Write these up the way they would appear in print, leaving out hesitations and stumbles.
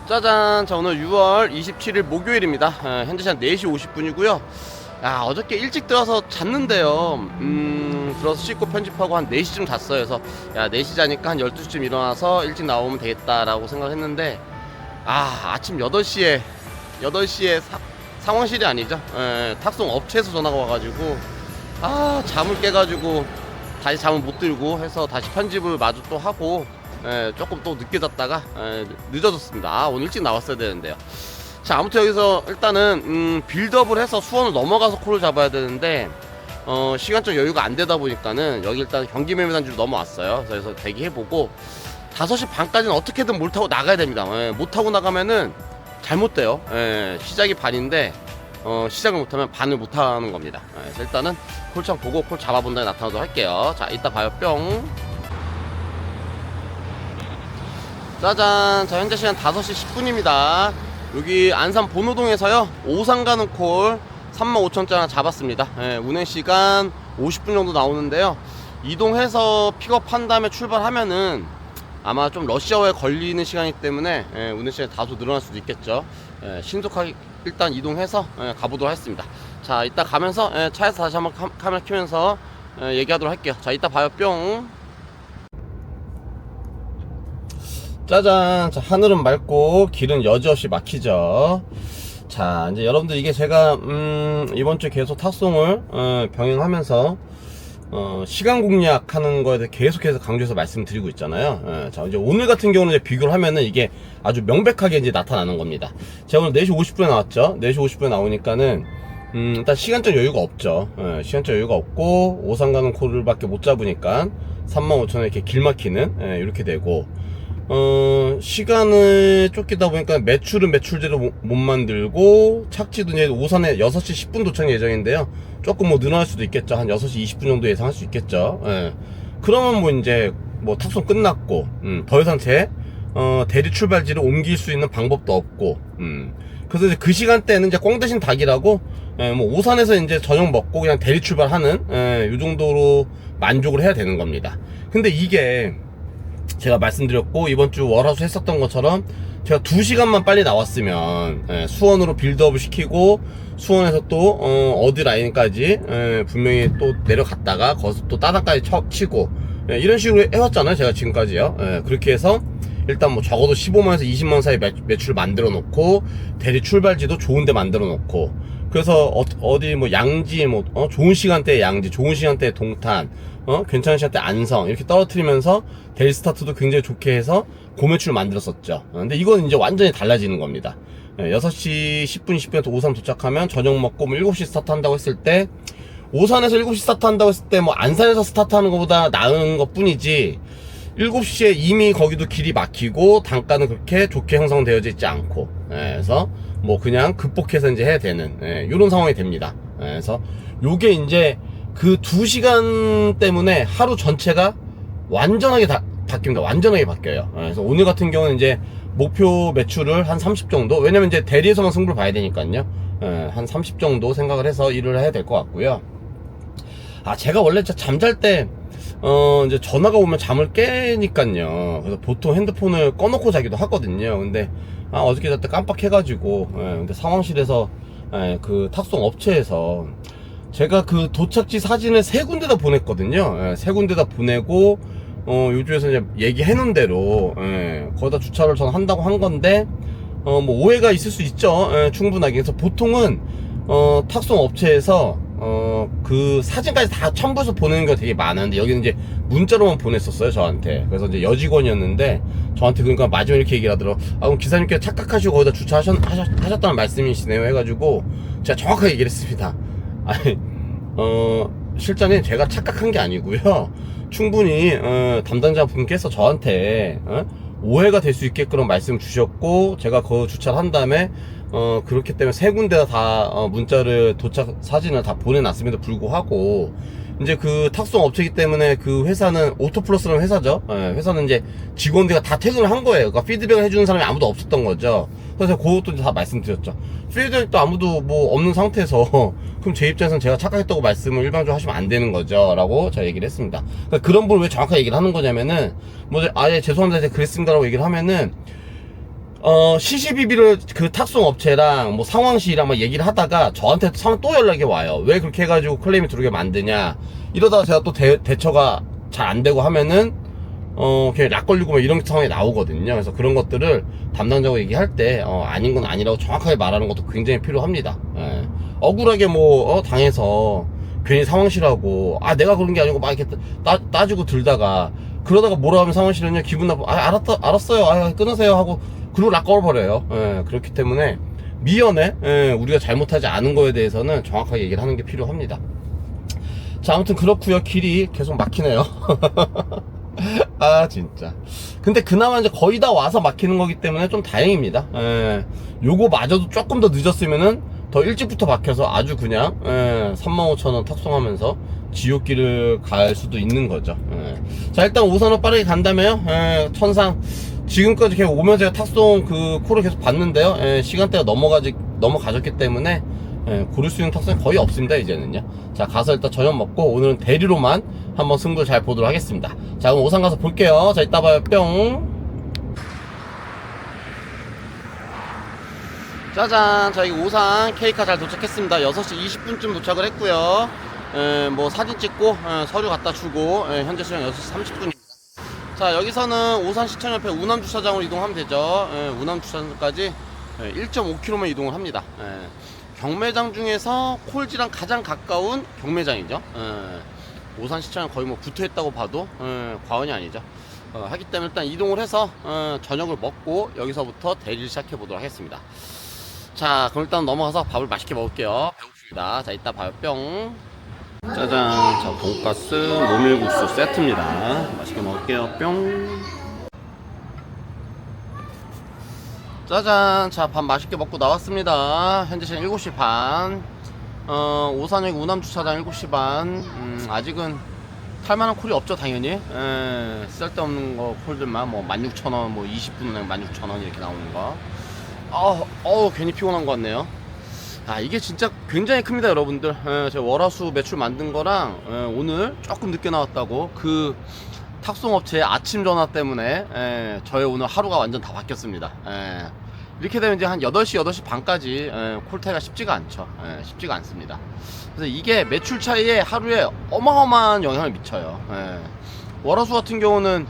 짜잔, 자 오늘 6월 27일 목요일입니다. 현재 시간 4시 50분이고요 야, 어저께 일찍 들어서 잤는데요. 들어서 씻고 편집하고 한 4시쯤 잤어요. 그래서 야, 4시 자니까 한 12시쯤 일어나서 일찍 나오면 되겠다라고 생각했는데 아침 8시에 상황실이 아니죠. 탁송 업체에서 전화가 와가지고 잠을 깨가지고 다시 잠을 못 들고 해서 다시 편집을 마저 또 하고 조금 또 늦게 잤다가 늦어졌습니다. 오늘 일찍 나왔어야 되는데요. 자, 아무튼 여기서 일단은 빌드업을 해서 수원을 넘어가서 콜을 잡아야 되는데 시간적 여유가 안 되다 보니까는 여기 일단 경기 매매단지로 넘어왔어요. 그래서 대기해보고 5시 반까지는 어떻게든 못 타고 나가야 됩니다. 못 타고 나가면은 잘못돼요. 시작이 반인데 시작을 못하면 반을 못하는 겁니다. 그래서 일단은 콜창 보고 콜 잡아본 다음에 나타나도록 할게요. 자, 이따 봐요. 뿅. 짜잔, 자 현재 시간 5시 10분입니다 여기 안산 본호동에서요 오산 가는 콜 35,000짜 하나 잡았습니다. 운행시간 50분 정도 나오는데요, 이동해서 픽업한 다음에 출발하면은 아마 좀 러시아워에 걸리는 시간이기 때문에 운행시간이 다소 늘어날 수도 있겠죠. 신속하게 일단 이동해서 가보도록 하겠습니다. 자, 이따 가면서 차에서 다시 한번 카메라 켜면서 얘기하도록 할게요. 자, 이따 봐요. 뿅. 짜잔, 자, 하늘은 맑고 길은 여지없이 막히죠. 자, 이제 여러분들 이게 제가 이번 주에 계속 탑송을 병행하면서 시간 공략하는 거에 대해 계속해서 강조해서 말씀드리고 있잖아요. 자, 이제 오늘 같은 경우는 이제 비교를 하면은 이게 아주 명백하게 이제 나타나는 겁니다. 제가 오늘 4시 50분에 나왔죠. 4시 50분에 나오니까는 일단 시간적 여유가 없죠. 시간적 여유가 없고 오산 가는 콜밖에 못 잡으니까 35,000원 이렇게 길 막히는 이렇게 되고, 시간을 쫓기다 보니까 매출은 매출대로 못 만들고, 착지도 이제 오산에 6시 10분 도착 예정인데요. 조금 뭐 늘어날 수도 있겠죠. 한 6시 20분 정도 예상할 수 있겠죠. 그러면 뭐 이제 뭐 탑승 끝났고, 더 이상 대리 출발지를 옮길 수 있는 방법도 없고, 그래서 이제 그 시간대는 이제 꽝 대신 닭이라고, 뭐 오산에서 이제 저녁 먹고 그냥 대리 출발하는, 요 정도로 만족을 해야 되는 겁니다. 근데 이게, 제가 말씀드렸고 이번 주 월화수 했었던 것처럼 제가 2시간만 빨리 나왔으면 수원으로 빌드업을 시키고 수원에서 또 어디 라인까지 분명히 또 내려갔다가 거기서 또 따닥까지 치고 이런 식으로 해왔잖아요, 제가 지금까지요. 그렇게 해서 일단 뭐 적어도 15만에서 20만 사이 매출 만들어 놓고 대리 출발지도 좋은데 만들어 놓고, 그래서 어디 뭐 양지 뭐 좋은 시간대에 양지, 좋은 시간대에 동탄, 괜찮은 시간대 안성 이렇게 떨어뜨리면서 데일 스타트도 굉장히 좋게 해서 고매출 만들었었죠. 근데 이건 이제 완전히 달라지는 겁니다. 6시 10분 20분에 오산 도착하면 저녁 먹고 뭐 7시 스타트 한다고 했을 때, 오산에서 7시 스타트 한다고 했을 때 뭐 안산에서 스타트 하는 것보다 나은 것 뿐이지 7시에 이미 거기도 길이 막히고 단가는 그렇게 좋게 형성되어져 있지 않고, 그래서 뭐 그냥 극복해서 이제 해야 되는 이런 상황이 됩니다. 그래서 요게 이제 그 2시간 때문에 하루 전체가 완전하게 바뀝니다. 완전하게 바뀌어요. 그래서 오늘 같은 경우는 이제 목표 매출을 한 30 정도, 왜냐면 이제 대리에서만 승부를 봐야 되니까요. 한 30 정도 생각을 해서 일을 해야 될 것 같고요. 제가 원래 잠잘 때 이제 전화가 오면 잠을 깨니까요. 그래서 보통 핸드폰을 꺼놓고 자기도 하거든요. 근데 어저께 잘 때 깜빡해가지고, 근데 상황실에서 그 탁송 업체에서 제가 그 도착지 사진을 3군데다 보냈거든요. 3군데다 보내고 요즘에서 이제 얘기해놓은 대로 거기다 주차를 전 한다고 한 건데, 뭐 오해가 있을 수 있죠. 충분하게. 그래서 보통은 탁송 업체에서 그 사진까지 다 첨부해서 보내는 게 되게 많은데, 여기는 이제 문자로만 보냈었어요, 저한테. 그래서 이제 여직원이었는데 저한테 그러니까 마지막에 이렇게 얘기를 하더라고. 그럼 기사님께 착각하시고 거기다 주차하셨다는 말씀이시네요 해가지고 제가 정확하게 얘기를 했습니다. 아니, 실장님, 제가 착각한 게 아니고요, 충분히 담당자 분께서 저한테 오해가 될 수 있게끔 말씀 주셨고, 제가 그 주차를 한 다음에 그렇기 때문에 3군데다 다 문자를 도착 사진을 다 보내놨음에도 불구하고, 이제 그 탁송 업체이기 때문에 그 회사는 오토플러스라는 회사죠. 회사는 이제 직원들이 다 퇴근을 한 거예요. 그러니까 피드백을 해주는 사람이 아무도 없었던 거죠. 그래서 그것도 다 말씀드렸죠. 피드백도 아무도 뭐 없는 상태에서 그럼 제 입장에서는 제가 착각했다고 말씀을 일방적으로 하시면 안 되는 거죠 라고 제가 얘기를 했습니다. 그러니까 그런 부분을 왜 정확하게 얘기를 하는 거냐면은, 뭐 아예 죄송합니다, 제가 그랬습니다라고 얘기를 하면은 CCBB를 그 탁송 업체랑 뭐 상황시랑 막 얘기를 하다가 저한테 또 연락이 와요. 왜 그렇게 해가지고 클레임이 들어오게 만드냐. 이러다가 제가 또 대처가 잘 안 되고 하면은 그냥 락 걸리고 막 이런 상황이 나오거든요. 그래서 그런 것들을 담당자하고 얘기할 때 아닌 건 아니라고 정확하게 말하는 것도 굉장히 필요합니다. 예. 억울하게 뭐 당해서 괜히 상황실하고 내가 그런 게 아니고 막 이렇게 따지고 들다가 그러다가 뭐라 하면 상황실은요 기분 나빠. 알았어요. 끊으세요 하고 그리고 락 걸어버려요. 예. 그렇기 때문에 미연에 우리가 잘못하지 않은 거에 대해서는 정확하게 얘기를 하는 게 필요합니다. 자, 아무튼 그렇고요. 길이 계속 막히네요. 진짜. 근데 그나마 이제 거의 다 와서 막히는 거기 때문에 좀 다행입니다. 요거 마저도 조금 더 늦었으면은 더 일찍부터 막혀서 아주 그냥 35,000원 탁송하면서 지옥길을 갈 수도 있는 거죠. 자, 일단 우선은 빠르게 간다며요. 천상 지금까지 계속 오면서 제가 탁송 그 콜을 계속 봤는데요. 시간대가 넘어가졌기 때문에 고를 수 있는 탁송이 거의 없습니다. 이제는요. 자, 가서 일단 저녁 먹고 오늘은 대리로만 한번 승부 잘 보도록 하겠습니다. 자, 그럼 오산 가서 볼게요. 자, 이따 봐요. 뿅. 짜잔. 자, 이 오산 K카 잘 도착했습니다. 6시 20분쯤 도착을 했고요. 뭐 사진 찍고 서류 갖다 주고 현재 시간 6시 30분입니다. 자, 여기서는 오산시청 옆에 우남주차장으로 이동하면 되죠. 우남주차장까지 1.5km만 이동을 합니다. 경매장 중에서 콜지랑 가장 가까운 경매장이죠. 오산시청은 거의 뭐 붙어있다고 봐도 과언이 아니죠. 하기 때문에 일단 이동을 해서 저녁을 먹고 여기서부터 대리를 시작해 보도록 하겠습니다. 자, 그럼 일단 넘어가서 밥을 맛있게 먹을게요. 배고픕니다. 자, 이따 봐요. 뿅. 짜잔. 자, 돈가스 모밀국수 세트입니다. 맛있게 먹을게요. 뿅. 짜잔. 자, 밥 맛있게 먹고 나왔습니다. 현재 시간 7시 반. 오산역 우남주차장 7시 반. 아직은 탈만한 콜이 없죠, 당연히. 쓸데없는 거 콜들만 뭐 16,000원, 뭐 20분 운행 16,000원 이렇게 나오는 거. 괜히 피곤한 것 같네요. 이게 진짜 굉장히 큽니다, 여러분들. 제가 월화수 매출 만든 거랑 오늘 조금 늦게 나왔다고 그 탁송업체의 아침 전화 때문에 저의 오늘 하루가 완전 다 바뀌었습니다. 이렇게 되면 이제 한 8시 반까지 콜타이가 쉽지가 않죠. 쉽지가 않습니다. 그래서 이게 매출 차이에 하루에 어마어마한 영향을 미쳐요. 월화수 같은 경우는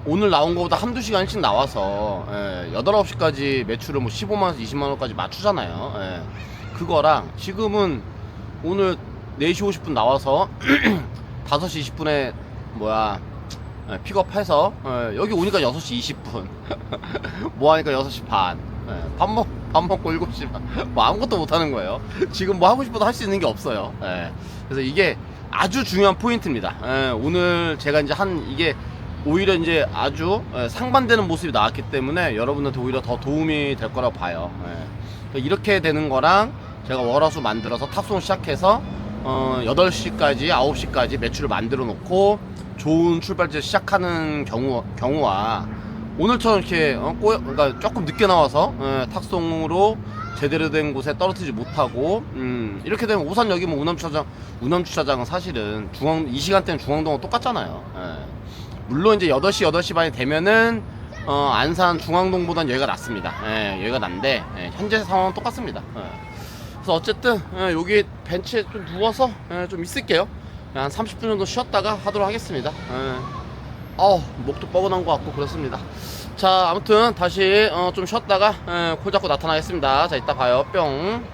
오늘 나온 거보다 한두 시간 일찍 나와서 8, 9시까지 매출을 뭐 15만원에서 20만원까지 맞추잖아요. 그거랑 지금은 오늘 4시 50분 나와서 5시 20분에 픽업해서 여기 오니까 6시 20분 뭐 하니까 6시 반 밥 먹고 7시 반 뭐 아무것도 못하는 거예요. 지금 뭐 하고 싶어도 할 수 있는 게 없어요. 그래서 이게 아주 중요한 포인트입니다. 오늘 제가 이제 이게 오히려 이제 아주 상반되는 모습이 나왔기 때문에 여러분한테 오히려 더 도움이 될 거라고 봐요. 이렇게 되는 거랑 제가 월화수 만들어서 탑송 시작해서 8시까지 9시까지 매출을 만들어 놓고 좋은 출발지를 시작하는 경우와 오늘처럼 이렇게 그러니까 조금 늦게 나와서 탁송으로 제대로 된 곳에 떨어뜨리지 못하고 이렇게 되면 오산역이면 우남주차장은 사실은 이 시간대는 중앙동하고 똑같잖아요. 물론 이제 8시 반이 되면은 안산 중앙동보단 여기가 낫습니다. 여기가 난데 현재 상황은 똑같습니다. 그래서 어쨌든 여기 벤치에 좀 누워서 좀 있을게요. 한 30분 정도 쉬었다가 하도록 하겠습니다. 목도 뻐근한 것 같고 그렇습니다. 자, 아무튼 다시 좀 쉬었다가 콜 잡고 나타나겠습니다. 자, 이따 봐요. 뿅.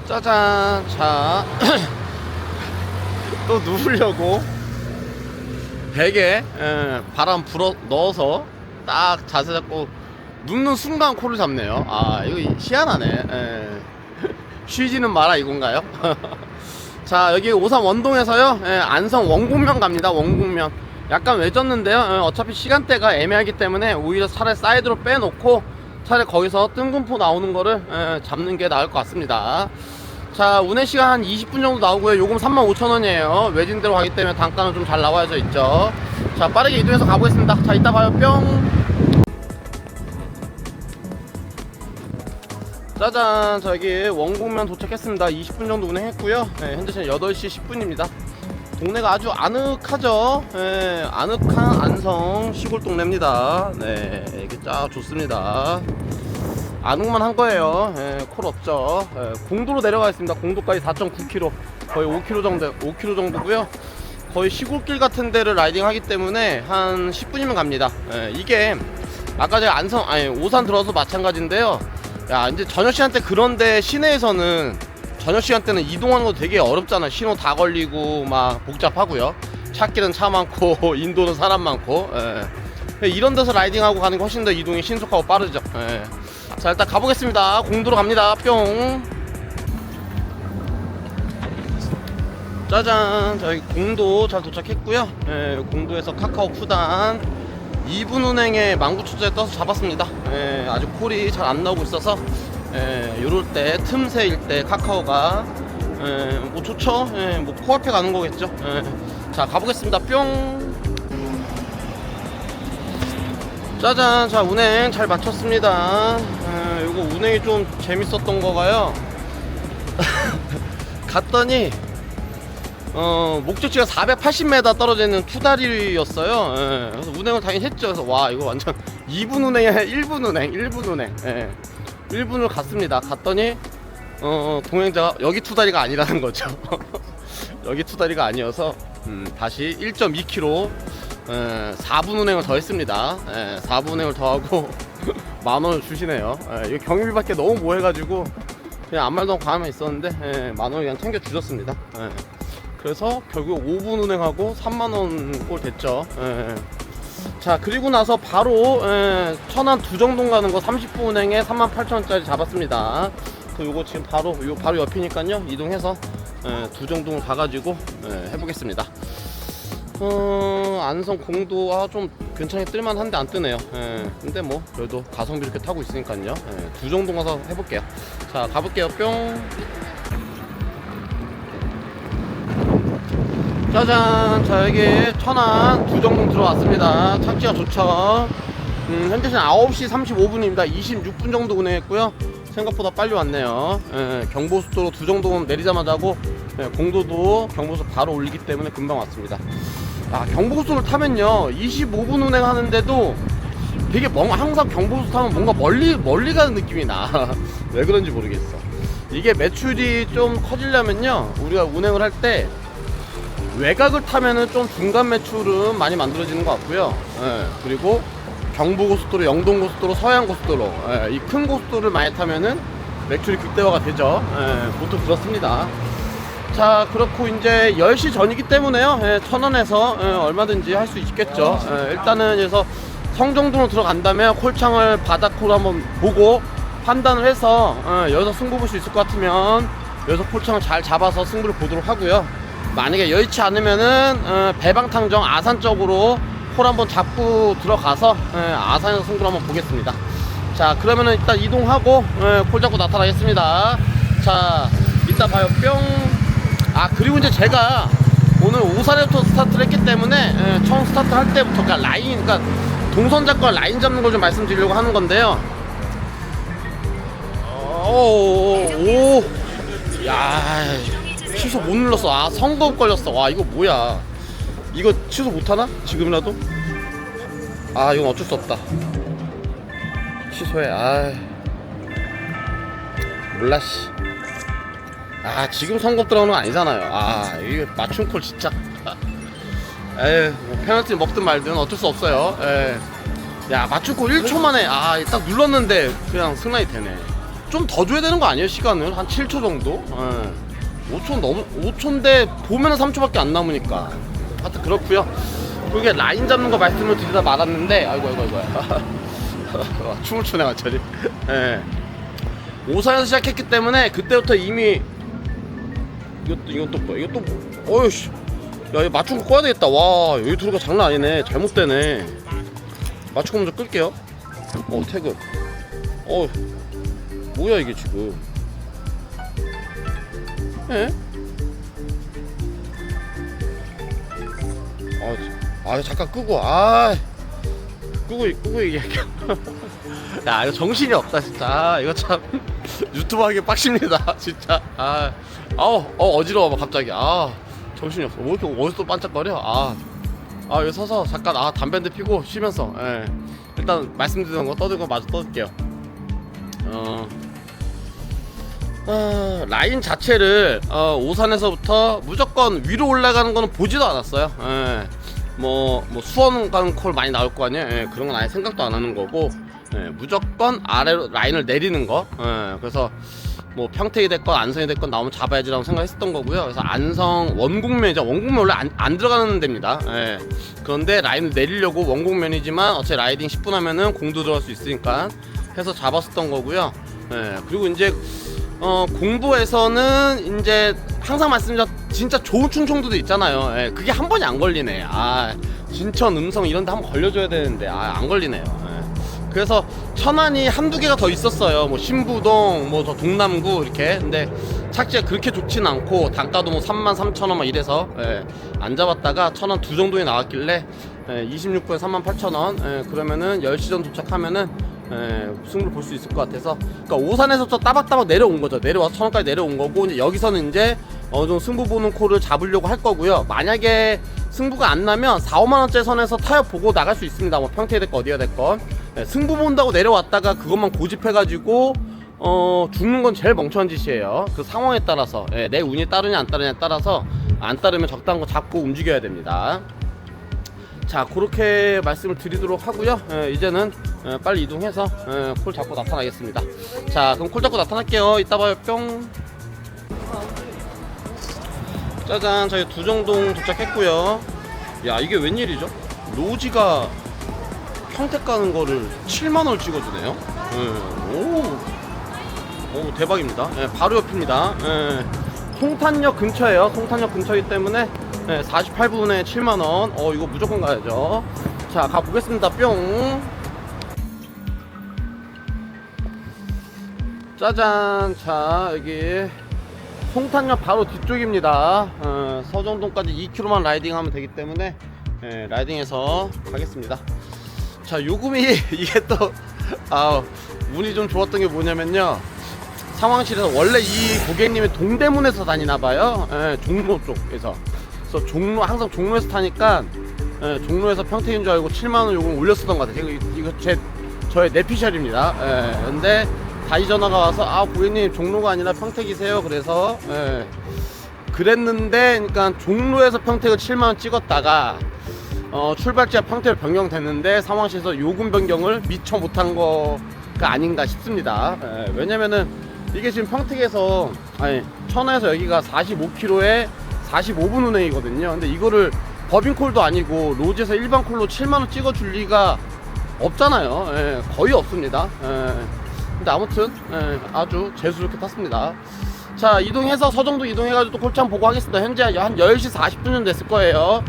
짜잔. 자 또 누우려고 베개 바람 불어 넣어서 딱 자세 잡고 눕는 순간 코를 잡네요. 이거 희한하네. 쉬지는 마라 이건가요? 자, 여기 오산 원동에서요 안성 원곡면 갑니다. 원곡면 약간 외졌는데요. 어차피 시간대가 애매하기 때문에 오히려 차라리 사이드로 빼놓고 차라리 거기서 뜬금포 나오는 거를 잡는 게 나을 것 같습니다. 자, 운행 시간 한 20분 정도 나오고요. 요금 35,000원이에요 외진대로 가기 때문에 단가는 좀 잘 나와져 있죠. 자, 빠르게 이동해서 가보겠습니다. 자, 이따 봐요. 뿅. 짜잔. 자, 여기 원곡면 도착했습니다. 20분 정도 운행했고요. 현재 시간 8시 10분입니다 동네가 아주 아늑하죠. 예, 아늑한 안성 시골 동네입니다. 네, 이게 쫙 좋습니다. 아늑만 한 거예요. 예, 콜 없죠. 예, 공도로 내려가 있습니다. 공도까지 4.9km, 거의 5km 정도고요. 거의 시골길 같은 데를 라이딩 하기 때문에 한 10분이면 갑니다. 예, 이게 아까 제가 오산 들어서 마찬가지인데요. 야, 이제 저녁 시간대 그런데 시내에서는 저녁 시간대는 이동하는 거 되게 어렵잖아. 신호 다 걸리고 막 복잡하고요. 찻길은 차 많고 인도는 사람 많고. 예. 이런 데서 라이딩하고 가는 게 훨씬 더 이동이 신속하고 빠르죠. 예. 자, 일단 가보겠습니다. 공도로 갑니다. 뿅. 짜잔, 저희 공도 잘 도착했고요. 예, 공도에서 카카오 푸단 2분 운행에 19,000원에 떠서 잡았습니다. 예, 아직 콜이 잘 안 나오고 있어서 요럴 때 틈새일 때 카카오가 뭐 좋죠. 뭐 코앞에 가는 거겠죠. 자, 가보겠습니다. 뿅. 짜잔, 자, 운행 잘 마쳤습니다. 요거 운행이 좀 재밌었던 거가요. 갔더니 목적지가 480m 떨어져 있는 투다리였어요. 그래서 운행을 당연히 했죠. 그래서 와, 이거 완전 2분 운행이 아니라 1분 운행. 1분을 갔습니다. 갔더니 동행자가 여기 투다리가 아니라는 거죠. 여기 투다리가 아니어서 다시 1.2km 4분 운행을 더 했습니다. 4분 운행을 더 하고 만원을 주시네요. 이 경유비밖에 너무 뭐해가지고 그냥 아무 말도 없고 가만히 있었는데 만원을 그냥 챙겨 주셨습니다. 그래서 결국 5분 운행하고 3만원 꼴 됐죠. 자, 그리고 나서 바로 천안 두정동 가는 거 30분 운행에 38,000원짜리 잡았습니다. 요거 지금 바로 옆이니까요. 이동해서 두정동을 가가지고 해보겠습니다. 안성 공도가 좀 괜찮게 뜰만한데 안 뜨네요. 근데 뭐 그래도 가성비 이렇게 타고 있으니까요. 두정동 가서 해볼게요. 자, 가볼게요. 뿅. 짜잔, 자, 여기 천안 두정동 들어왔습니다. 착지가 좋죠. 현재 시간 9시 35분입니다 26분 정도 운행했고요. 생각보다 빨리 왔네요. 경부고속도로 두정동 내리자마자 하고 공도도 경부고속도로 바로 올리기 때문에 금방 왔습니다. 경부고속도로를 타면요 25분 운행하는데도 되게 항상 경부고속도로 타면 뭔가 멀리 가는 느낌이 나. 왜 그런지 모르겠어. 이게 매출이 좀 커지려면요 우리가 운행을 할 때 외곽을 타면은 좀 중간 매출은 많이 만들어지는 것 같고요. 그리고 경부고속도로, 영동고속도로, 서해안고속도로 이 큰 고속도로를 많이 타면은 매출이 극대화가 되죠. 보통 그렇습니다. 자, 그렇고 이제 10시 전이기 때문에요. 천안에서 얼마든지 할 수 있겠죠. 일단은 그래서 성정동으로 들어간다면 콜창을 바닥으로 한번 보고 판단을 해서 여기서 승부 볼 수 있을 것 같으면 여기서 콜창을 잘 잡아서 승부를 보도록 하고요. 만약에 여의치 않으면은 배방탕정 아산 쪽으로 콜 한번 잡고 들어가서 아산에서 승부를 한번 보겠습니다. 자, 그러면은 일단 이동하고 콜 잡고 나타나겠습니다. 자, 이따 봐요. 뿅. 그리고 이제 제가 오늘 오산에부터 스타트를 했기 때문에 처음 스타트 할 때부터 그러니까 동선 잡고 라인 잡는 걸 좀 말씀드리려고 하는 건데요. 야, 취소 못 눌렀어. 선거 걸렸어. 와, 이거 뭐야. 이거 취소 못하나? 지금이라도? 이건 어쩔 수 없다. 취소해. 몰라 씨. 지금 선거 들어오는 거 아니잖아요. 이거 맞춤콜 진짜. 뭐 페널티 먹든 말든 어쩔 수 없어요. 야, 맞춤콜 1초 만에 딱 눌렀는데 그냥 승낙이 되네. 좀 더 줘야 되는 거 아니에요? 시간을 한 7초 정도? 5초인데 보면은 3초밖에 안 남으니까. 하여튼 그렇고요. 그게 라인 잡는 거 말씀을 드리다 말았는데 아이고 춤을 추네 완전히. 오산에서 시작했기 때문에 그때부터 이미 이것도 어이씨, 야, 이거 맞춤 꺼야 되겠다. 와, 여기 들어가 장난 아니네. 잘못되네. 맞춤 먼저 끌게요. 태그. 뭐야 이게 지금. 잠깐 끄고. 끄고 얘기해. 야, 이거 정신이 없다 진짜. 이거 참 유튜브 하기 빡십니다 진짜. 어지러워 갑자기. 정신이 없어. 뭐 이렇게 어디서 반짝거려? 여기 서서 잠깐 담배 한 대 피고 쉬면서 일단 말씀드리는 거 떠들고 마저 떠들게요. 라인 자체를 오산에서부터 무조건 위로 올라가는 거는 보지도 않았어요. 뭐 수원 가는 콜 많이 나올 거 아니에요. 그런 건 아예 생각도 안 하는 거고, 무조건 아래로 라인을 내리는 거. 그래서 뭐 평택이 됐건 안성이 됐건 나오면 잡아야지라고 생각했었던 거고요. 그래서 안성 원곡면이죠. 원곡면 원래 안 들어가는 데입니다. 그런데 라인을 내리려고 원곡면이지만 어차피 라이딩 10분 하면은 공도 들어갈 수 있으니까 해서 잡았었던 거고요. 그리고 이제 공부에서는 이제 항상 말씀드린 진짜 좋은 충청도도 있잖아요. 그게 한 번이 안 걸리네. 진천, 음성 이런 데 한번 걸려줘야 되는데 안 걸리네요. 그래서 천안이 한두 개가 더 있었어요. 뭐 신부동, 뭐 저 동남구 이렇게. 근데 착지가 그렇게 좋진 않고 단가도 뭐 33,000원 막 이래서 안 잡았다가 천안 두 정도에 나왔길래 26분에 38,000원. 그러면은 10시 전 도착하면은 승부를 볼 수 있을 것 같아서, 그러니까 오산에서부터 따박따박 내려온 거죠. 내려와서 천안까지 내려온 거고, 이제 여기서는 이제 어느 정도 승부 보는 콜을 잡으려고 할 거고요. 만약에 승부가 안 나면 4, 5만원짜리 선에서 타협 보고 나갈 수 있습니다. 뭐 평택이 됐건 어디가 됐건. 승부 본다고 내려왔다가 그것만 고집해가지고 죽는 건 제일 멍청한 짓이에요. 그 상황에 따라서 내 운이 따르냐 안 따르냐에 따라서, 안 따르면 적당한 거 잡고 움직여야 됩니다. 자, 그렇게 말씀을 드리도록 하고요. 이제는 빨리 이동해서 콜 잡고 나타나겠습니다. 자, 그럼 콜 잡고 나타날게요. 이따 봐요. 뿅. 짜잔, 저희 두정동 도착했고요. 야, 이게 웬일이죠? 로지가 평택 가는 거를 7만원을 찍어주네요. 오, 대박입니다. 바로 옆입니다. 송탄역 근처에요. 송탄역 근처이기 때문에 48분에 7만원. 이거 무조건 가야죠. 자, 가보겠습니다. 뿅. 짜잔. 자, 여기 송탄역 바로 뒤쪽입니다. 서정동까지 2km만 라이딩하면 되기 때문에 라이딩해서 가겠습니다. 자, 요금이 이게 또 운이 좀 좋았던 게 뭐냐면요, 상황실에서 원래 이 고객님이 동대문에서 다니나봐요. 종로 쪽에서. 그래서 항상 종로에서 타니까 종로에서 평택인 줄 알고 7만원 요금 올렸었던 것 같아요. 이거 저의 내피셜입니다. 근데 다이 전화가 와서 고객님 종로가 아니라 평택이세요. 그래서 그랬는데, 그러니까 종로에서 평택을 7만원 찍었다가 출발지가 평택을 변경됐는데 상황실에서 요금 변경을 미처 못한 거가 아닌가 싶습니다. 왜냐면은 이게 지금 평택에서 천안에서 여기가 45km에 45분 운행이거든요. 근데 이거를 법인콜도 아니고 로지에서 일반 콜로 7만원 찍어줄 리가 없잖아요. 거의 없습니다. 근데 아무튼 아주 재수롭게 탔습니다. 자, 이동해서 서정도 이동해가지고 또 콜창 보고 하겠습니다. 현재 한 10시 40분쯤 됐을 거예요.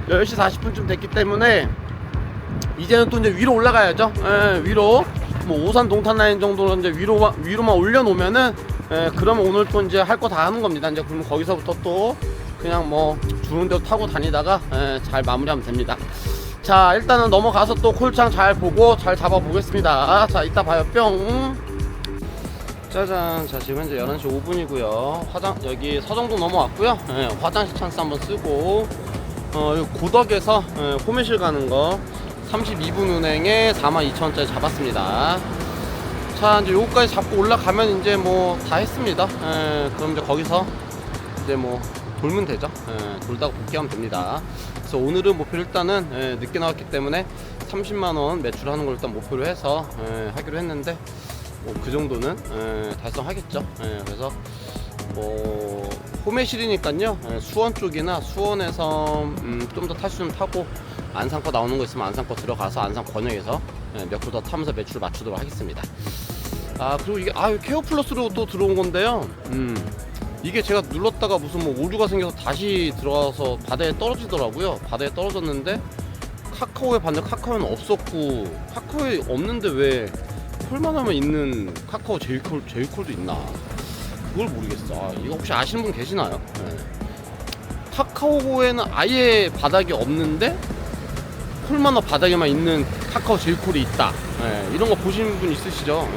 10시 40분쯤 됐기 때문에 이제는 또 이제 위로 올라가야죠. 위로 뭐 오산 동탄 라인 정도로 이제 위로만 올려놓으면은 그러면 오늘 또 이제 할 거 다 하는 겁니다. 이제 그러면 거기서부터 또 그냥 뭐 주는 대로 타고 다니다가 잘 마무리하면 됩니다. 자, 일단은 넘어가서 또 콜창 잘 보고 잘 잡아 보겠습니다. 자, 이따 봐요. 뿅. 짜잔. 자, 지금 현재 11시 5분이고요 여기 서정동 넘어왔고요. 화장실 찬스 한번 쓰고 고덕에서 호매실 가는 거 32분 운행에 42,000원짜리 잡았습니다. 자, 이제 요거까지 잡고 올라가면 이제 뭐 다 했습니다. 그럼 이제 거기서 이제 뭐 돌면 되죠. 돌다가 복귀하면 됩니다. 그래서 오늘은 목표를 일단은 늦게 나왔기 때문에 30만원 매출하는 걸 일단 목표로 해서 하기로 했는데 뭐 그 정도는 달성하겠죠. 그래서 뭐 호매실이니까요, 수원 쪽이나 수원에서 좀 더 탈 수 있으면 타고, 안산거 나오는 거 있으면 안산거 들어가서 안산 권역에서 몇 킬로 더 타면서 매출 맞추도록 하겠습니다. 그리고 이게 케어 플러스로 또 들어온 건데요. 이게 제가 눌렀다가 무슨 뭐 오류가 생겨서 다시 들어가서 바다에 떨어지더라고요. 바다에 떨어졌는데 카카오에 봤는데 카카오는 없었고, 카카오에 없는데 왜 콜만 하면 있는 카카오 제휴콜도 있나? 그걸 모르겠어. 이거 혹시 아시는 분 계시나요? 카카오에는 아예 바닥이 없는데 콜만화 바닥에만 있는 카카오 제휴콜이 있다. 이런 거 보시는 분 있으시죠?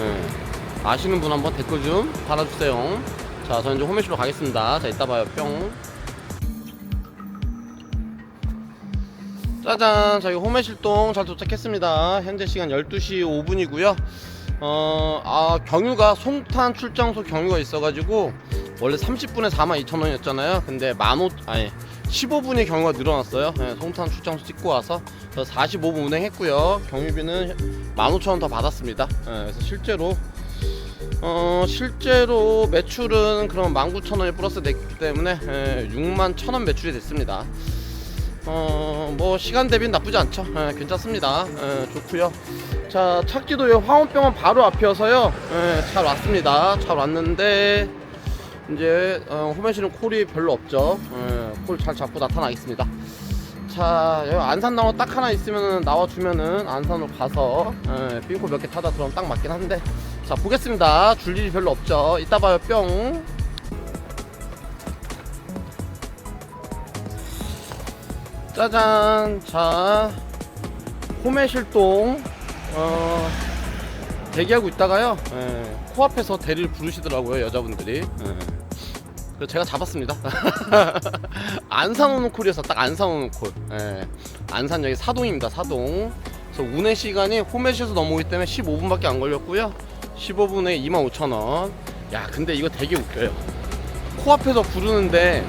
아시는 분 한번 댓글 좀 달아주세요. 자, 저는 이제 호매실로 가겠습니다. 자, 이따 봐요. 뿅. 짜잔, 저희 호매실동 잘 도착했습니다. 현재 시간 12시 5분이고요. 경유가 송탄 출장소 경유가 있어가지고 원래 30분에 42,000원이었잖아요. 근데 15분의 경유가 늘어났어요. 송탄 출장소 찍고 와서 45분 운행했고요. 경유비는 15,000원 더 받았습니다. 그래서 실제로 매출은 그럼 19,000원이 플러스 됐기 때문에 61,000원 매출이 됐습니다. 뭐 시간 대비는 나쁘지 않죠. 괜찮습니다. 좋고요. 자, 착지도 화원병원 바로 앞이어서요. 잘 왔습니다. 잘 왔는데 이제 호매실은 콜이 별로 없죠. 콜 잘 잡고 나타나겠습니다. 자, 여기 안산 나와 딱 하나 있으면 나와주면은 안산으로 가서 삥콜 몇 개 타다 들어오면 딱 맞긴 한데, 자 보겠습니다. 줄 일이 별로 없죠. 이따 봐요. 뿅. 짜잔. 자, 호매실동 대기하고 있다가요, 코앞에서 대리를 부르시더라고요, 여자분들이. 그래서 제가 잡았습니다. 안산 오는 콜이어서 딱 안산 오는 콜. 안산역이 사동입니다. 사동. 그래서 운행 시간이 호매시에서 넘어오기 때문에 15분밖에 안 걸렸고요. 15분에 25,000원. 야, 근데 이거 되게 웃겨요. 코앞에서 부르는데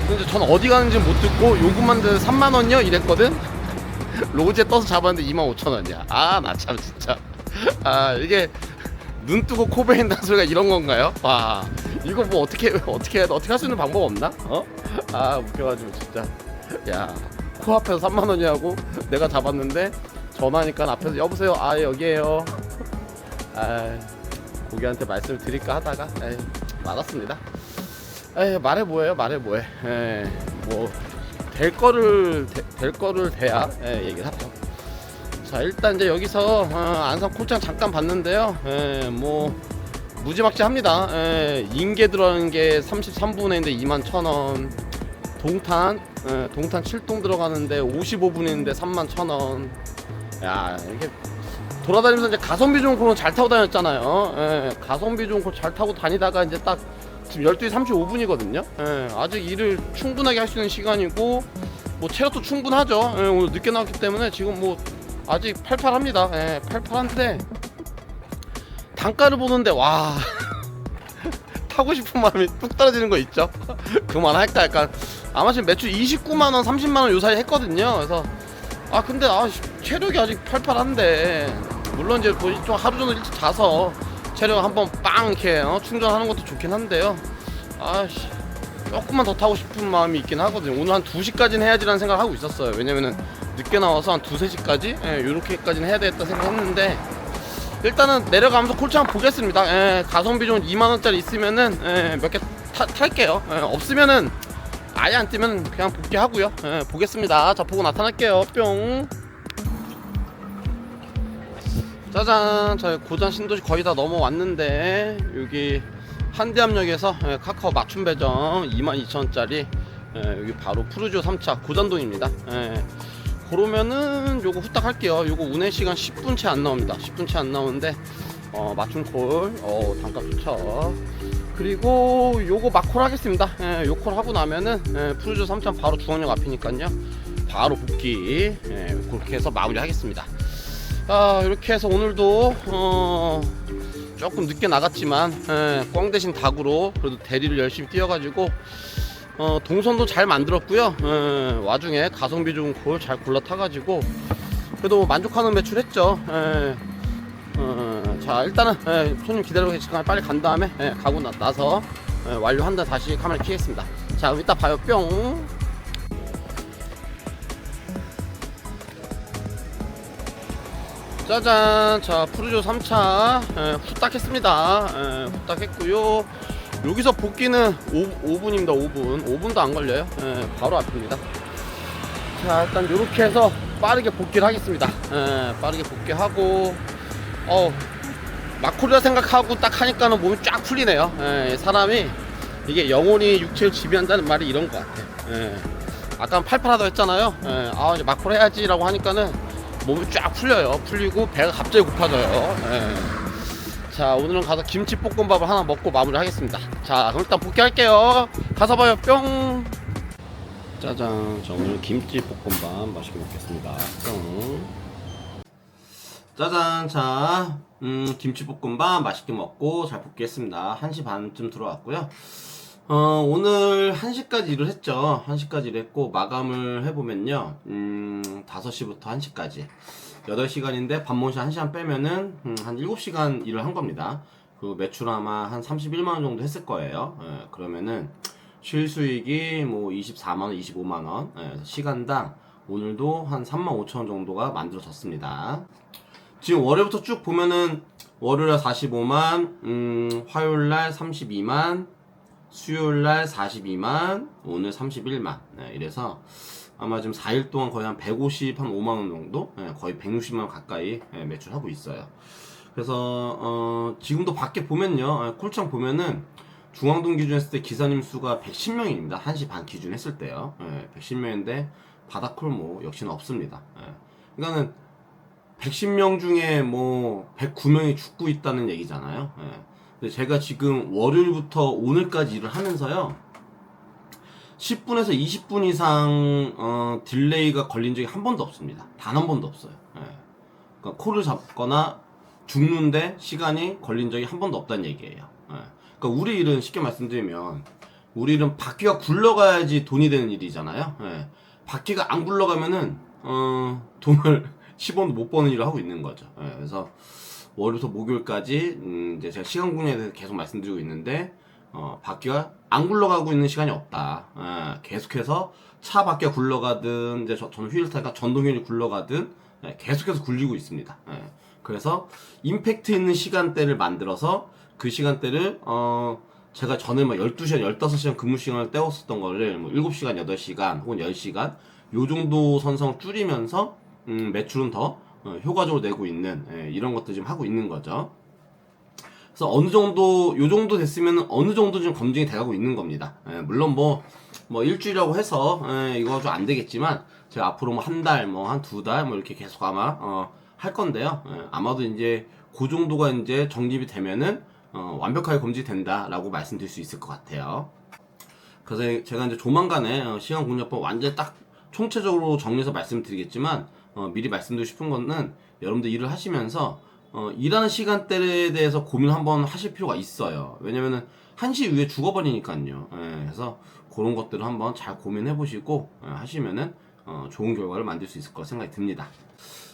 근데 전 어디 가는지 못 듣고 요금만 30,000원이요? 이랬거든? 로즈에 떠서 잡았는데 25,000원이야. 아, 나 참 진짜. 이게 눈 뜨고 코 베인다는 소리가 이런 건가요? 와, 이거 뭐 어떻게 할 수 있는 방법 없나? 웃겨가지고 진짜. 야, 코앞에서 30,000원이라고 내가 잡았는데 전화하니까 앞에서 여보세요? 여기에요. 고객한테 말씀을 드릴까 하다가 말았습니다. 말해 뭐해. 뭐 될 거를 돼야 얘기를 하죠. 자, 일단 이제 여기서 안산 콜장 잠깐 봤는데요. 뭐 무지막지합니다. 인계 들어가는 게 33분인데 21,000원. 동탄 7동 들어가는데 55분인데 31,000원. 야, 이게 돌아다니면서 이제 가성비 좋은 콜은 잘 타고 다녔잖아요. 가성비 좋은 콜 잘 타고 다니다가 이제 딱 지금 12시 35분이거든요. 아직 일을 충분하게 할 수 있는 시간이고, 뭐 체력도 충분하죠. 오늘 늦게 나왔기 때문에 지금 뭐 아직 팔팔합니다. 팔팔한데 단가를 보는데 와 타고 싶은 마음이 뚝 떨어지는 거 있죠. 그만할까 약간. 아마 지금 매출 29만원 30만원 요 사이 했거든요. 그래서 근데 체력이 아직 팔팔한데, 물론 이제 좀 하루 정도 일찍 자서 체력 한번 빵 이렇게 충전하는 것도 좋긴 한데요. 조금만 더 타고 싶은 마음이 있긴 하거든요. 오늘 한 2시까지는 해야지라는 생각을 하고 있었어요. 왜냐면은 늦게 나와서 한 2, 3시까지 요렇게까지는 해야 되겠다 생각했는데, 일단은 내려가면서 콜창 보겠습니다. 가성비 좋은 2만원짜리 있으면은 몇 개 탈게요. 없으면은 아예 안 뜨면 그냥 복귀하고요. 보겠습니다. 자, 보고 나타날게요. 뿅. 짜잔. 자, 고전 신도시 거의 다 넘어왔는데, 여기 한대암역에서 카카오 맞춤 배정 22,000원짜리 여기 바로 푸르지오 3차 고전동입니다. 그러면은 요거 후딱 할게요. 요거 운행 시간 10분 채 안 나옵니다. 10분 채 안 나오는데 맞춤 콜 단가 좋죠. 그리고 요거 막콜 하겠습니다. 요 콜 하고 나면은 푸르지오 3차 바로 중앙역 앞이니까요. 바로 복귀. 그렇게 해서 마무리 하겠습니다. 이렇게 해서 오늘도 조금 늦게 나갔지만 꽝 대신 닭으로 그래도 대리를 열심히 뛰어가지고 동선도 잘 만들었고요. 와중에 가성비 좋은 콜 잘 골라 타가지고 그래도 만족하는 매출했죠. 자, 일단은 손님 기다리고 계실 시간 빨리 간 다음에 가고 나서 완료한 다음에 다시 카메라 켜겠습니다. 자, 그럼 이따 봐요. 뿅. 짜잔. 자, 푸르지오 3차 후딱 했습니다. 후딱 했고요. 여기서 복귀는 5분입니다. 5분도 안 걸려요. 바로 앞입니다. 자, 일단 이렇게 해서 빠르게 복귀를 하겠습니다. 빠르게 복귀하고 마콜이라 생각하고 딱 하니까는 몸이 쫙 풀리네요. 사람이 이게 영혼이 육체를 지배한다는 말이 이런 것 같아. 아까 팔팔하다고 했잖아요. 이제 마콜 해야지 라고 하니까는 몸이 쫙 풀려요. 풀리고 배가 갑자기 고파져요. 자, 오늘은 가서 김치볶음밥을 하나 먹고 마무리 하겠습니다. 자, 그럼 일단 복귀할게요. 가서 봐요. 뿅. 짜잔, 저 오늘 김치볶음밥 맛있게 먹겠습니다. 뿅. 짜잔, 자, 김치볶음밥 맛있게 먹고 잘 볶겠습니다. 1시 반쯤 들어왔고요. 오늘 1시까지 일을 했죠. 1시까지 일했고, 마감을 해보면요. 5시부터 1시까지. 8시간인데, 밥mon시 1시간 빼면은, 한 7시간 일을 한 겁니다. 그 매출 아마 한 31만원 정도 했을 거예요. 예, 그러면은, 실수익이 뭐 24만원, 25만원, 예, 시간당 오늘도 한 35,000원 정도가 만들어졌습니다. 지금 월요일부터 쭉 보면은 월요일날 45만, 화요일날 32만, 수요일날 42만, 오늘 31만. 네, 이래서 아마 지금 4일 동안 거의 한 150, 한 5만원 정도? 네, 거의 160만원 가까이 매출하고 있어요. 그래서 지금도 밖에 보면요, 콜창 보면은 중앙동 기준 했을 때 기사님 수가 110명입니다. 1시 반 기준 했을 때요. 110명인데 바닥콜 뭐 역시는 없습니다. 그러니까는 110명 중에 뭐 109명이 죽고 있다는 얘기잖아요. 근데 제가 지금 월요일부터 오늘까지 일을 하면서요, 10분에서 20분 이상 딜레이가 걸린 적이 한 번도 없습니다. 단 한 번도 없어요. 그러니까 콜을 잡거나 죽는데 시간이 걸린 적이 한 번도 없다는 얘기예요. 그러니까 우리 일은 쉽게 말씀드리면, 우리 일은 바퀴가 굴러가야지 돈이 되는 일이잖아요. 바퀴가 안 굴러가면은 돈을 10원도 못 버는 일을 하고 있는 거죠. 그래서 월요일부터 목요일까지 이제 제가 시간 공략에 대해서 계속 말씀드리고 있는데, 바퀴가 안 굴러가고 있는 시간이 없다. 계속해서 차 바퀴가 굴러가든, 이제 저는 휠 타니까 전동휠이 굴러가든 계속해서 굴리고 있습니다. 그래서 임팩트 있는 시간대를 만들어서 그 시간대를 제가 전에 막 12시간, 15시간 근무 시간을 때웠었던 거를 뭐 7시간, 8시간 혹은 10시간 요 정도 선성 줄이면서 매출은 더 효과적으로 내고 있는 이런 것들 지금 하고 있는 거죠. 그래서 어느 정도 요 정도 됐으면 어느 정도 지금 검증이 돼가고 있는 겁니다. 물론 뭐 일주일이라고 해서 이거 좀 안 되겠지만, 제가 앞으로 뭐 한 달, 뭐 한 2달 뭐 이렇게 계속 아마 할 건데요. 아마도 이제 그 정도가 이제 정립이 되면은 완벽하게 검증이 된다라고 말씀드릴 수 있을 것 같아요. 그래서 제가 이제 조만간에 시간 공략법 완전 딱 총체적으로 정리해서 말씀드리겠지만, 미리 말씀드리고 싶은 거는, 여러분들 일을 하시면서 일하는 시간대에 대해서 고민을 한번 하실 필요가 있어요. 왜냐면은 1시 이후에 죽어버리니까요. 그래서 그런 것들을 한번 잘 고민해 보시고 하시면은 좋은 결과를 만들 수 있을 거라 생각이 듭니다.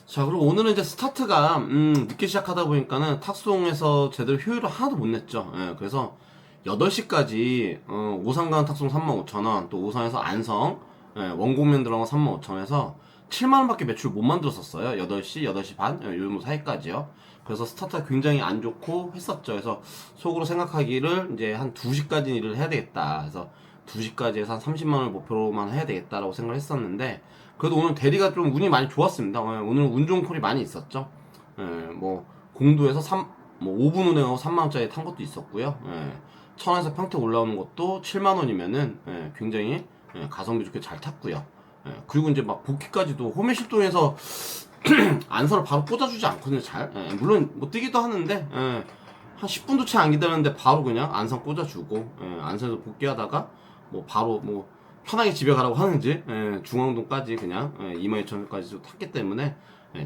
자, 그리고 오늘은 이제 스타트가 늦게 시작하다 보니까는 탁송에서 제대로 효율을 하나도 못 냈죠. 그래서 8시까지 오산 가는 탁송 35,000원, 또 오산에서 안성 원곡면 들어간 거 35,000원에서 7만원밖에 매출 못 만들었었어요. 8시, 8시 반, 요 정도 사이까지요. 그래서 스타트가 굉장히 안 좋고 했었죠. 그래서 속으로 생각하기를 이제 한 2시까지 일을 해야 되겠다. 그래서 2시까지 해서 한 30만원을 목표로만 해야 되겠다라고 생각을 했었는데, 그래도 오늘 대리가 좀 운이 많이 좋았습니다. 오늘 운 좋은 콜이 많이 있었죠. 뭐 공도에서 5분 운행하고 3만원짜리 탄 것도 있었고요. 천안에서 평택 올라오는 것도 7만원이면은 굉장히 가성비 좋게 잘 탔고요. 그리고 이제 막 복귀까지도 호메실동에서 안선을 바로 꽂아주지 않거든요. 잘. 물론 뭐 뛰기도 하는데 한 10분도 채 안 기다렸는데 바로 그냥 안선 꽂아주고, 안선에서 복귀하다가 뭐 바로 뭐 편하게 집에 가라고 하는지 중앙동까지 그냥 22,000원까지 탔기 때문에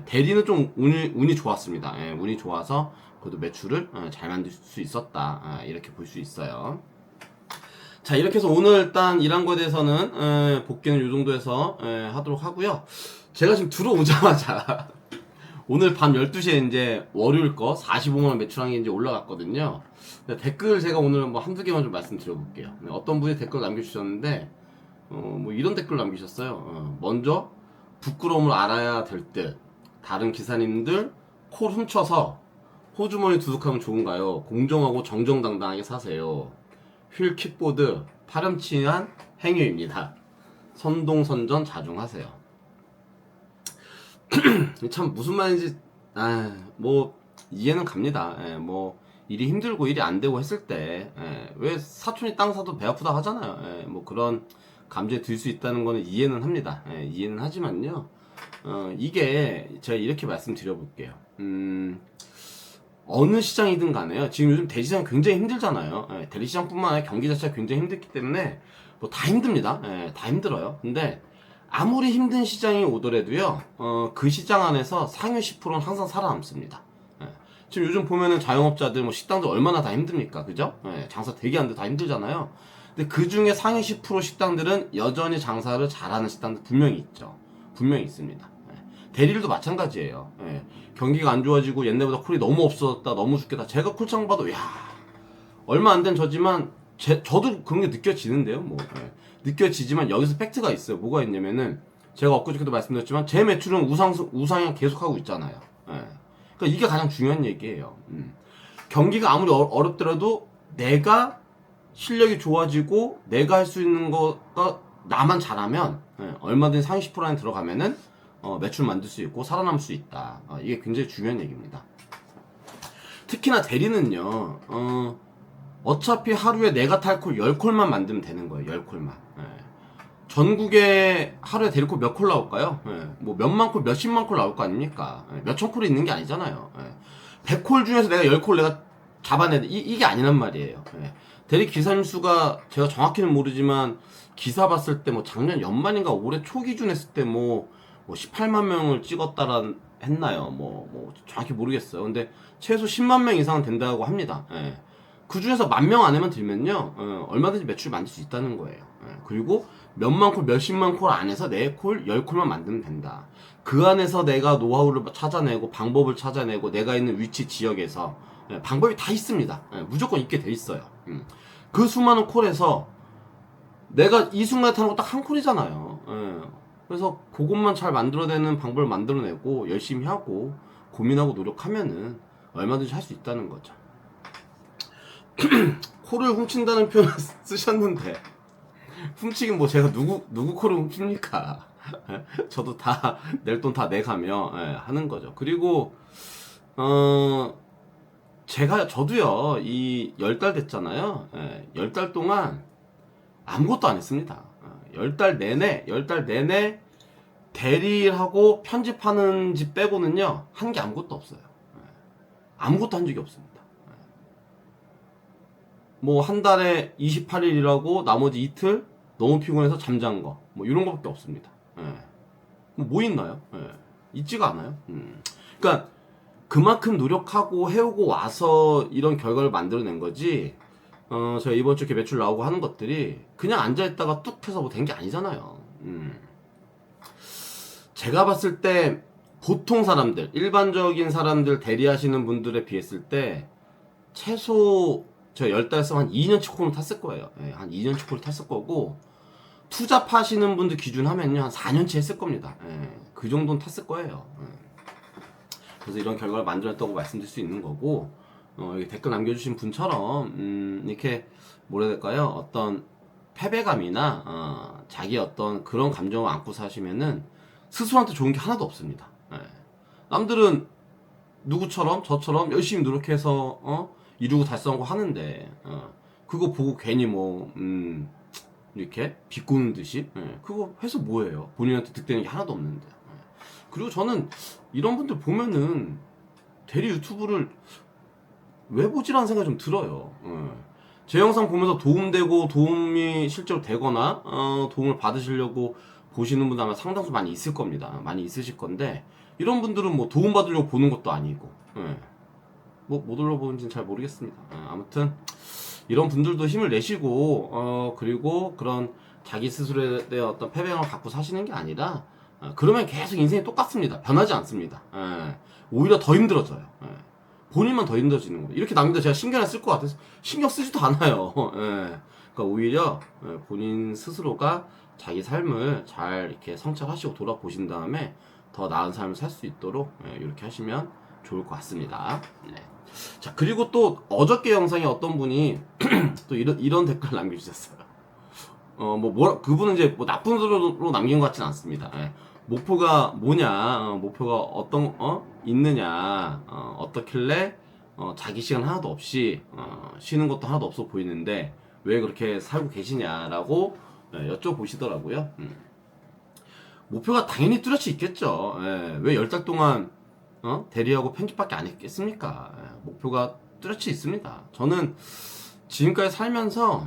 대리는 좀 운이 좋았습니다. 운이 좋아서 그래도 매출을 잘 만들 수 있었다, 이렇게 볼 수 있어요. 자, 이렇게 해서 오늘 일단 일한 거에 대해서는 복귀는 요 정도에서 하도록 하고요. 제가 지금 들어오자마자 오늘 밤 12시에 이제 월요일 거 45만원 매출한 게 이제 올라갔거든요. 댓글 제가 오늘 뭐 한두 개만 좀 말씀드려볼게요. 어떤 분이 댓글 남겨주셨는데, 뭐 이런 댓글 남기셨어요. 먼저 부끄러움을 알아야 될 듯. 다른 기사님들 콜 훔쳐서 호주머니 두둑하면 좋은가요? 공정하고 정정당당하게 사세요. 휠 킥보드 파렴치한 행위입니다. 선동선전 자중하세요. 참 무슨 말인지 뭐 이해는 갑니다. 뭐 일이 힘들고 일이 안 되고 했을 때 왜 사촌이 땅 사도 배 아프다 하잖아요. 뭐 그런 감정이 들 수 있다는 거는 이해는 합니다. 이해는 하지만요, 이게 제가 이렇게 말씀드려 볼게요. 어느 시장이든 간에요. 지금 요즘 대리시장 굉장히 힘들잖아요. 예, 대리시장뿐만 아니라 경기 자체가 굉장히 힘들기 때문에 뭐 다 힘듭니다. 예, 다 힘들어요. 근데 아무리 힘든 시장이 오더라도요, 그 시장 안에서 상위 10%는 항상 살아남습니다. 예, 지금 요즘 보면은 자영업자들, 뭐 식당들 얼마나 다 힘듭니까? 그죠? 예, 장사 되게 하는데 다 힘들잖아요. 근데 그 중에 상위 10% 식당들은 여전히 장사를 잘하는 식당들 분명히 있죠. 분명히 있습니다. 예, 대리도 마찬가지예요. 예, 경기가 안 좋아지고 옛날보다 콜이 너무 없어졌다, 너무 죽겠다. 제가 콜창 봐도, 야, 얼마 안 된 저지만, 저도 그런 게 느껴지는데요, 뭐. 예. 느껴지지만 여기서 팩트가 있어요. 뭐가 있냐면은, 제가 엊그저께도 말씀드렸지만, 제 매출은 우상향 계속하고 있잖아요. 예. 그러니까 이게 가장 중요한 얘기예요. 경기가 아무리 어렵더라도 내가 실력이 좋아지고, 내가 할 수 있는 거가 나만 잘하면, 예, 얼마든지 상위 10% 안에 들어가면은, 매출 만들 수 있고 살아남을 수 있다. 이게 굉장히 중요한 얘기입니다. 특히나 대리는요, 어차피 하루에 내가 탈 콜 10콜만 만들면 되는 거예요. 10콜만. 예. 전국에 하루에 대리콜 몇 콜 나올까요? 예. 뭐 몇만 콜, 몇십만 콜 나올 거 아닙니까? 예. 몇천 콜이 있는 게 아니잖아요. 예. 100콜 중에서 내가 10콜 내가 잡아내야 돼. 이게 아니란 말이에요. 예. 대리 기사님 수가 제가 정확히는 모르지만 기사 봤을 때 뭐 작년 연말인가 올해 초 기준 했을 때 뭐 18만 명을 찍었다란 했나요? 뭐 정확히 모르겠어요. 근데 최소 10만 명 이상은 된다고 합니다. 예. 그 중에서 10,000명 안에만 들면요, 얼마든지 매출 만들 수 있다는 거예요. 예. 그리고 몇만 콜, 몇십만 콜 안에서 내 콜, 10콜만 만들면 된다. 그 안에서 내가 노하우를 찾아내고 방법을 찾아내고 내가 있는 위치 지역에서 방법이 다 있습니다. 예. 무조건 있게 돼 있어요. 그 수많은 콜에서 내가 이 순간에 타는 거 딱 한 콜이잖아요. 예. 그래서 그것만 잘 만들어내는 방법을 만들어내고 열심히 하고 고민하고 노력하면은 얼마든지 할 수 있다는 거죠. 코를 훔친다는 표현을 쓰셨는데 훔치긴 뭐 제가 누구 코를 훔칩니까? 저도 다 낼 돈 다 내가며 하는 거죠. 그리고 저도요 이 10달 됐잖아요. 10달 동안 아무것도 안 했습니다. 10달 내내 대리하고 편집하는 집 빼고는요 한 게 아무것도 없어요. 아무것도 한 적이 없습니다. 뭐 한 달에 28일 일하고 나머지 이틀 너무 피곤해서 잠잔 거 뭐 이런 거밖에 없습니다. 뭐 있나요? 있지가 않아요. 그러니까 그만큼 노력하고 해오고 와서 이런 결과를 만들어낸 거지. 제가 이번 주 이렇게 매출 나오고 하는 것들이 그냥 앉아있다가 뚝 해서 뭐 된 게 아니잖아요. 제가 봤을 때 보통 사람들, 일반적인 사람들 대리하시는 분들에 비했을 때 최소 저 10달 쓰면 한 2년치 콜을 탔을 거예요. 한 2년치 콜을 탔을 거고 투잡하시는 분들 기준하면요 한 4년치 했을 겁니다. 그 정도는 탔을 거예요. 그래서 이런 결과를 만들었다고 말씀드릴 수 있는 거고 여기 댓글 남겨주신 분처럼 이렇게 뭐라 해야 될까요? 어떤 패배감이나 자기 어떤 그런 감정을 안고 사시면은 스스로한테 좋은 게 하나도 없습니다. 남들은 누구처럼 저처럼 열심히 노력해서 이루고 달성하고 하는데 그거 보고 괜히 뭐 이렇게 비꼬는 듯이 그거 해서 뭐예요? 본인한테 득되는 게 하나도 없는데. 그리고 저는 이런 분들 보면은 대리 유튜브를 왜 보지라는 생각이 좀 들어요. 제 영상 보면서 도움이 실제로 되거나 도움을 받으시려고 보시는 분들 아마 상당수 많이 있을 겁니다. 많이 있으실 건데 이런 분들은 뭐 도움 받으려고 보는 것도 아니고 뭐 못 올려보는지는 잘 모르겠습니다. 아무튼 이런 분들도 힘을 내시고 그리고 그런 자기 스스로에 대한 어떤 패배감을 갖고 사시는 게 아니라 그러면 계속 인생이 똑같습니다. 변하지 않습니다. 오히려 더 힘들어져요. 본인만 더 힘들어지는 거예요. 이렇게 남기다 제가 신경을 쓸 것 같아서 신경 쓰지도 않아요. 그러니까 오히려 본인 스스로가 자기 삶을 잘 이렇게 성찰하시고 돌아보신 다음에 더 나은 삶을 살 수 있도록 이렇게 하시면 좋을 것 같습니다. 네. 자, 그리고 또 어저께 영상에 어떤 분이 또 이런 댓글 남겨주셨어요. 그분은 이제 뭐 나쁜 소리로 남긴 것 같진 않습니다. 목표가 뭐냐, 목표가 있느냐, 어떻길래 자기 시간 하나도 없이 쉬는 것도 하나도 없어 보이는데 왜 그렇게 살고 계시냐라고 여쭤보시더라고요. 목표가 당연히 뚜렷이 있겠죠. 왜 10달 동안 대리하고 편집밖에 안 했겠습니까? 목표가 뚜렷이 있습니다. 저는 지금까지 살면서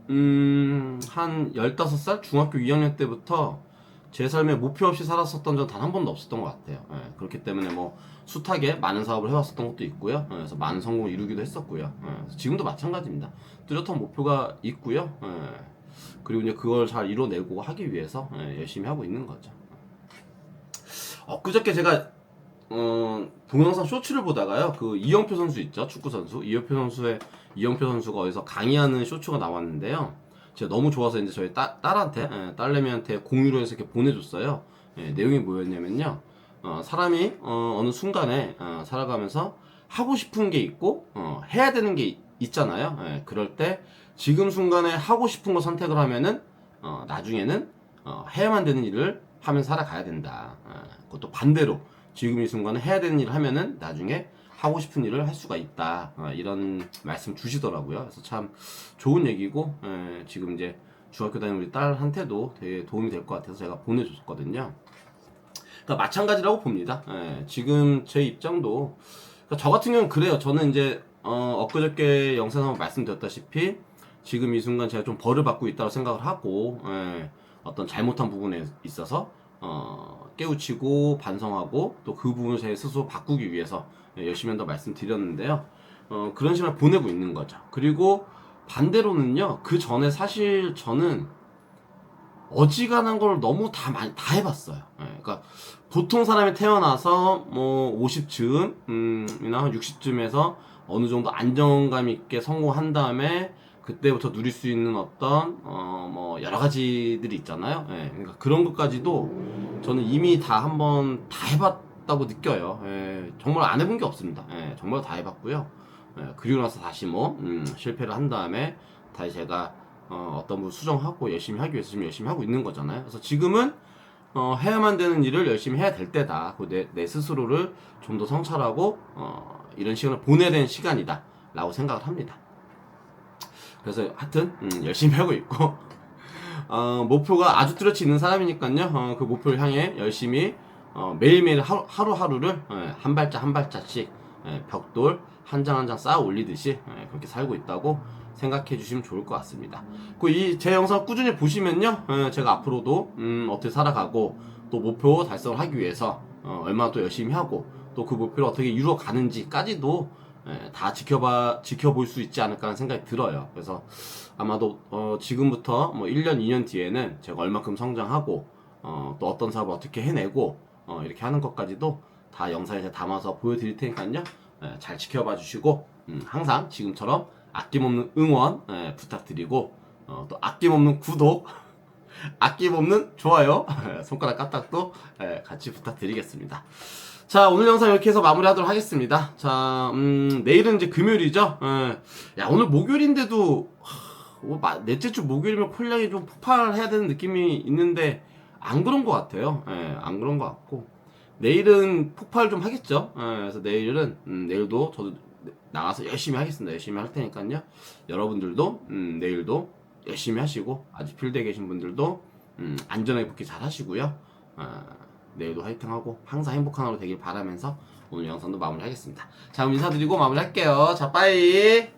한 15살 중학교 2학년 때부터 제 삶에 목표 없이 살았었던 적 단 한 번도 없었던 것 같아요. 그렇기 때문에 뭐 숱하게 많은 사업을 해왔었던 것도 있고요. 그래서 많은 성공을 이루기도 했었고요. 지금도 마찬가지입니다. 뚜렷한 목표가 있고요. 그리고 이제 그걸 잘 이뤄내고 하기 위해서 열심히 하고 있는 거죠. 엊그저께 제가 동영상 쇼츠를 보다가요, 그 이영표 선수 있죠, 축구 선수. 이영표 선수가 어디서 강의하는 쇼츠가 나왔는데요. 제가 너무 좋아서 이제 저희 딸내미한테 공유로 해서 이렇게 보내줬어요. 내용이 뭐였냐면요, 사람이 어느 순간에 살아가면서 하고 싶은 게 있고 해야 되는 게 있잖아요. 그럴 때 지금 순간에 하고 싶은 거 선택을 하면은 나중에는 해야만 되는 일을 하면 살아가야 된다. 그것도 반대로 지금 이 순간에 해야 되는 일을 하면은 나중에 하고 싶은 일을 할 수가 있다. 이런 말씀 주시더라고요. 그래서 참 좋은 얘기고, 지금 이제 중학교 다니는 우리 딸한테도 되게 도움이 될 것 같아서 제가 보내줬거든요. 그러니까 마찬가지라고 봅니다. 지금 제 입장도, 그러니까 저 같은 경우는 그래요. 저는 이제 엊그저께 영상에서 한번 말씀드렸다시피 지금 이 순간 제가 좀 벌을 받고 있다고 생각을 하고, 어떤 잘못한 부분에 있어서 깨우치고 반성하고 또 그 부분을 제 스스로 바꾸기 위해서 열심히 한다고 말씀드렸는데요. 그런 시간을 보내고 있는 거죠. 그리고 반대로는요, 그 전에 사실 저는 어지간한 걸 너무 다 해봤어요. 그러니까 보통 사람이 태어나서 뭐 50쯤이나 60쯤에서 어느 정도 안정감 있게 성공한 다음에 그때부터 누릴 수 있는 어떤 뭐 여러 가지들이 있잖아요. 그러니까 그런 것까지도 저는 이미 다 한번 다 해봤다고 느껴요. 정말 안 해본 게 없습니다. 정말 다 해봤고요. 그리고 나서 다시 뭐 실패를 한 다음에 다시 제가 어떤 부분 수정하고 열심히 하기 위해서 지금 열심히 하고 있는 거잖아요. 그래서 지금은 해야만 되는 일을 열심히 해야 될 때다. 내 스스로를 좀 더 성찰하고 이런 시간을 보내야 되는 시간이다 라고 생각을 합니다. 그래서 하여튼 열심히 하고 있고 목표가 아주 뚜렷이 있는 사람이니까요. 그 목표를 향해 열심히 매일매일 하루하루를 한 발자 한 발자씩 벽돌 한 장 한 장 쌓아 올리듯이 그렇게 살고 있다고 생각해 주시면 좋을 것 같습니다. 제 영상 꾸준히 보시면요, 제가 앞으로도 어떻게 살아가고 또 목표 달성을 하기 위해서 얼마나 또 열심히 하고 또 그 목표를 어떻게 이루어 가는지까지도 다 지켜볼 수 있지 않을까 하는 생각이 들어요. 그래서 아마도 지금부터 뭐 1년, 2년 뒤에는 제가 얼마큼 성장하고 또 어떤 사업을 어떻게 해내고 이렇게 하는 것까지도 다 영상에 담아서 보여드릴 테니까요. 잘 지켜봐 주시고 항상 지금처럼 아낌없는 응원 부탁드리고 또 아낌없는 구독 아낌없는 좋아요 손가락 까딱도 같이 부탁드리겠습니다. 자, 오늘 영상 이렇게 해서 마무리하도록 하겠습니다. 자, 내일은 이제 금요일이죠. 야, 오늘 목요일인데도 넷째 주 목요일이면 콜량이 좀 폭발해야 되는 느낌이 있는데 안 그런 것 같아요. 안 그런 것 같고 내일은 폭발 좀 하겠죠. 그래서 내일도 저도 나가서 열심히 하겠습니다. 열심히 할 테니까요. 여러분들도 내일도 열심히 하시고 아직 필드에 계신 분들도 안전하게 복귀 잘 하시고요. 내일도 화이팅하고 항상 행복한 하루 되길 바라면서 오늘 영상도 마무리하겠습니다. 자, 그럼 인사드리고 마무리할게요. 자, 빠이.